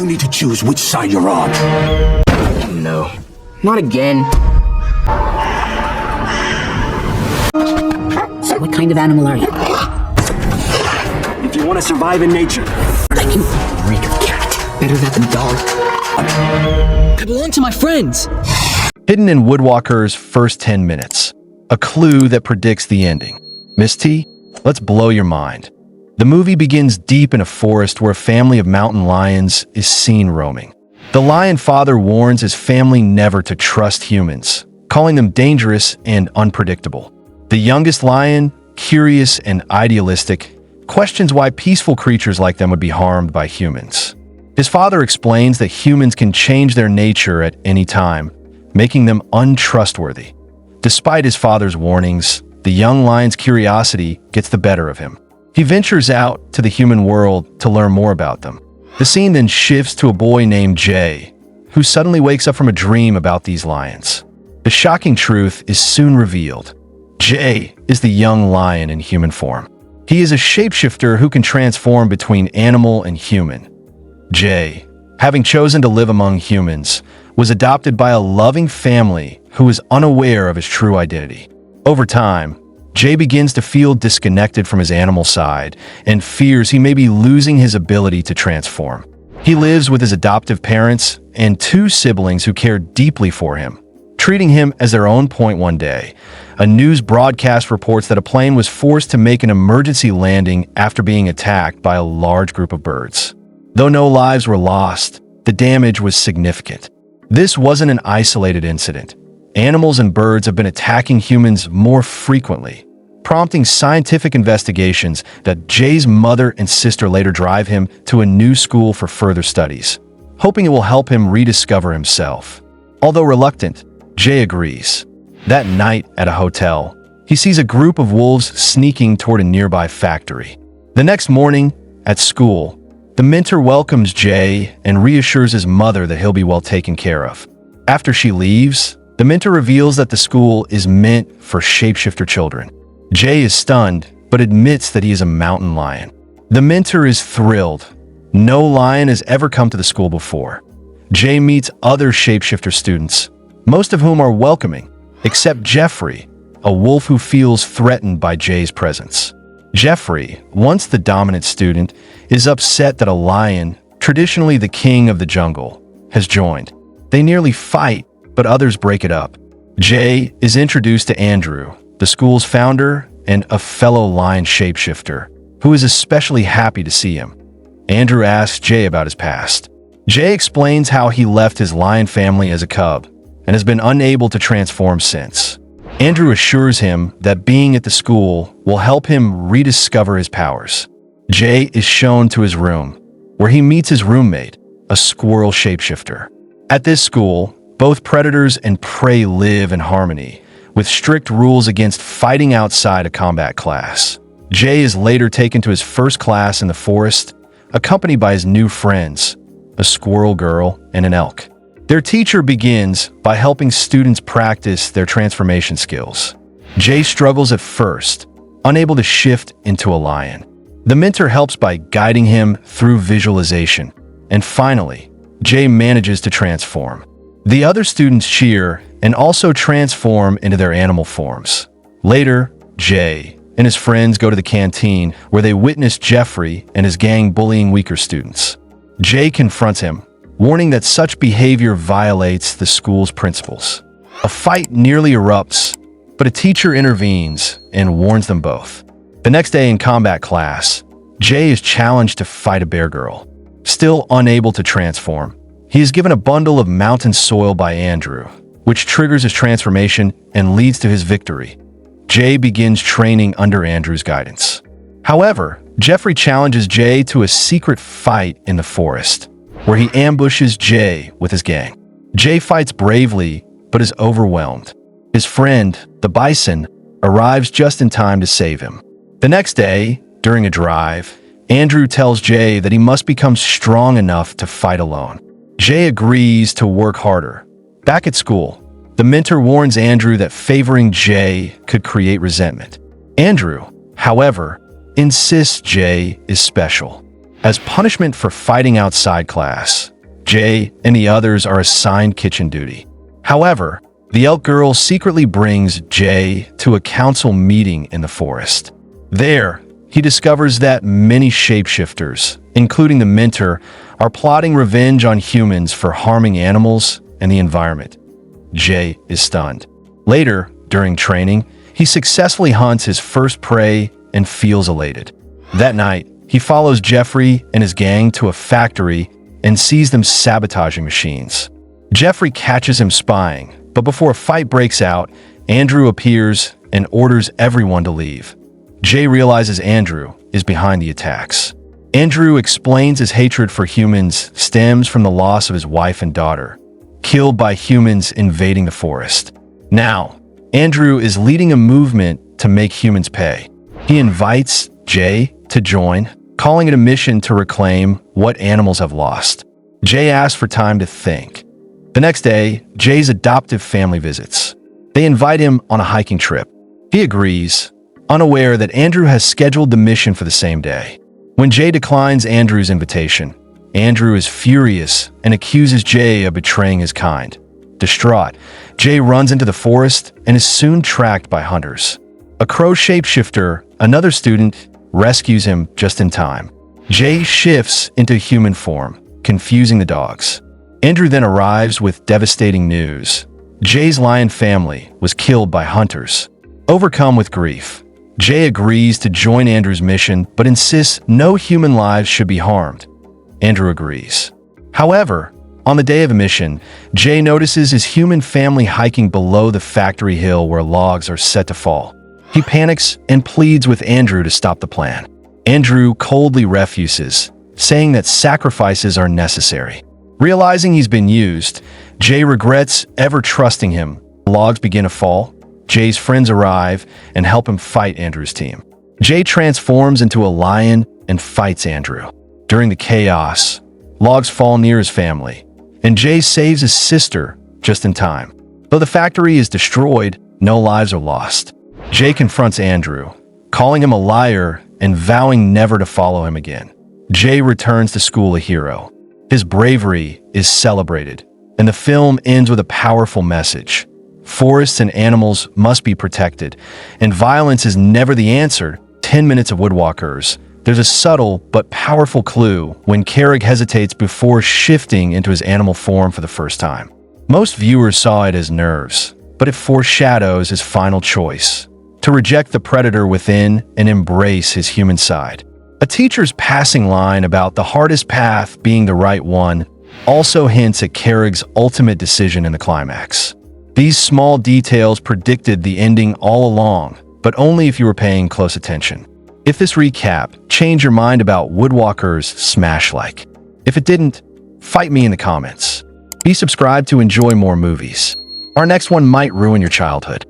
You need to choose which side you're on. No, not again. So what kind of animal are you? If you want to survive in nature, I can breed a cat. Better that than dog. I belong to my friends. Hidden in Woodwalkers' first 10 minutes. A clue that predicts the ending. Miss T, let's blow your mind. The movie begins deep in a forest where a family of mountain lions is seen roaming. The lion father warns his family never to trust humans, calling them dangerous and unpredictable. The youngest lion, curious and idealistic, questions why peaceful creatures like them would be harmed by humans. His father explains that humans can change their nature at any time, making them untrustworthy. Despite his father's warnings, the young lion's curiosity gets the better of him. He ventures out to the human world to learn more about them. The scene then shifts to a boy named Jay, who suddenly wakes up from a dream about these lions. The shocking truth is soon revealed. Jay is the young lion in human form. He is a shapeshifter who can transform between animal and human. Jay, having chosen to live among humans, was adopted by a loving family who is unaware of his true identity. Over time, Jay begins to feel disconnected from his animal side and fears he may be losing his ability to transform. He lives with his adoptive parents and two siblings who care deeply for him. Treating him as their own. One day, a news broadcast reports that a plane was forced to make an emergency landing after being attacked by a large group of birds. Though no lives were lost, the damage was significant. This wasn't an isolated incident. Animals and birds have been attacking humans more frequently, prompting scientific investigations that Jay's mother and sister later drive him to a new school for further studies, hoping it will help him rediscover himself. Although reluctant, Jay agrees. That night at a hotel, he sees a group of wolves sneaking toward a nearby factory. The next morning, at school, the mentor welcomes Jay and reassures his mother that he'll be well taken care of. After she leaves, the mentor reveals that the school is meant for shapeshifter children. Jay is stunned, but admits that he is a mountain lion. The mentor is thrilled. No lion has ever come to the school before. Jay meets other shapeshifter students, most of whom are welcoming, except Jeffrey, a wolf who feels threatened by Jay's presence. Jeffrey, once the dominant student, is upset that a lion, traditionally the king of the jungle, has joined. They nearly fight, but others break it up. Jay is introduced to Andrew, the school's founder and a fellow lion shapeshifter, who is especially happy to see him. Andrew asks Jay about his past. Jay explains how he left his lion family as a cub and has been unable to transform since. Andrew assures him that being at the school will help him rediscover his powers. Jay is shown to his room, where he meets his roommate, a squirrel shapeshifter. At this school, both predators and prey live in harmony, with strict rules against fighting outside a combat class. Jay is later taken to his first class in the forest, accompanied by his new friends, a squirrel girl and an elk. Their teacher begins by helping students practice their transformation skills. Jay struggles at first, unable to shift into a lion. The mentor helps by guiding him through visualization. And finally, Jay manages to transform. The other students cheer and also transform into their animal forms. Later, Jay and his friends go to the canteen where they witness Jeffrey and his gang bullying weaker students. Jay confronts him, warning that such behavior violates the school's principles. A fight nearly erupts, but a teacher intervenes and warns them both. The next day in combat class, Jay is challenged to fight a bear girl. Still unable to transform, he is given a bundle of mountain soil by Andrew, which triggers his transformation and leads to his victory. Jay begins training under Andrew's guidance. However, Jeffrey challenges Jay to a secret fight in the forest, where he ambushes Jay with his gang. Jay fights bravely, but is overwhelmed. His friend, the bison, arrives just in time to save him. The next day, during a drive, Andrew tells Jay that he must become strong enough to fight alone. Jay agrees to work harder. Back at school, the mentor warns Andrew that favoring Jay could create resentment. Andrew, however, insists Jay is special. As punishment for fighting outside class, Jay and the others are assigned kitchen duty. However, the elk girl secretly brings Jay to a council meeting in the forest. There, he discovers that many shapeshifters, including the mentor, are plotting revenge on humans for harming animals and the environment. Jay is stunned. Later, during training, he successfully hunts his first prey and feels elated. That night, he follows Jeffrey and his gang to a factory and sees them sabotaging machines. Jeffrey catches him spying, but before a fight breaks out, Andrew appears and orders everyone to leave. Jay realizes Andrew is behind the attacks. Andrew explains his hatred for humans stems from the loss of his wife and daughter, killed by humans invading the forest. Now, Andrew is leading a movement to make humans pay. He invites Jay to join, calling it a mission to reclaim what animals have lost. Jay asks for time to think. The next day, Jay's adoptive family visits. They invite him on a hiking trip. He agrees, unaware that Andrew has scheduled the mission for the same day. When Jay declines Andrew's invitation, Andrew is furious and accuses Jay of betraying his kind. Distraught, Jay runs into the forest and is soon tracked by hunters. A crow shapeshifter, another student, rescues him just in time. Jay shifts into human form, confusing the dogs. Andrew then arrives with devastating news. Jay's lion family was killed by hunters. Overcome with grief, Jay agrees to join Andrew's mission but insists no human lives should be harmed. Andrew agrees. However, on the day of a mission, Jay notices his human family hiking below the factory hill where logs are set to fall. He panics and pleads with Andrew to stop the plan. Andrew coldly refuses, saying that sacrifices are necessary. Realizing he's been used, Jay regrets ever trusting him. Logs begin to fall. Jay's friends arrive and help him fight Andrew's team. Jay transforms into a lion and fights Andrew. During the chaos, logs fall near his family, and Jay saves his sister just in time. Though the factory is destroyed, no lives are lost. Jay confronts Andrew, calling him a liar and vowing never to follow him again. Jay returns to school a hero. His bravery is celebrated, and the film ends with a powerful message. Forests and animals must be protected, and violence is never the answer. 10 minutes of Woodwalkers. There's a subtle but powerful clue when Carag hesitates before shifting into his animal form for the first time. Most viewers saw it as nerves, but it foreshadows his final choice: to reject the predator within and embrace his human side. A teacher's passing line about the hardest path being the right one also hints at Carag's ultimate decision in the climax. These small details predicted the ending all along, but only if you were paying close attention. If this recap changed your mind about Woodwalkers, smash like. If it didn't, fight me in the comments. Be subscribed to enjoy more movies. Our next one might ruin your childhood.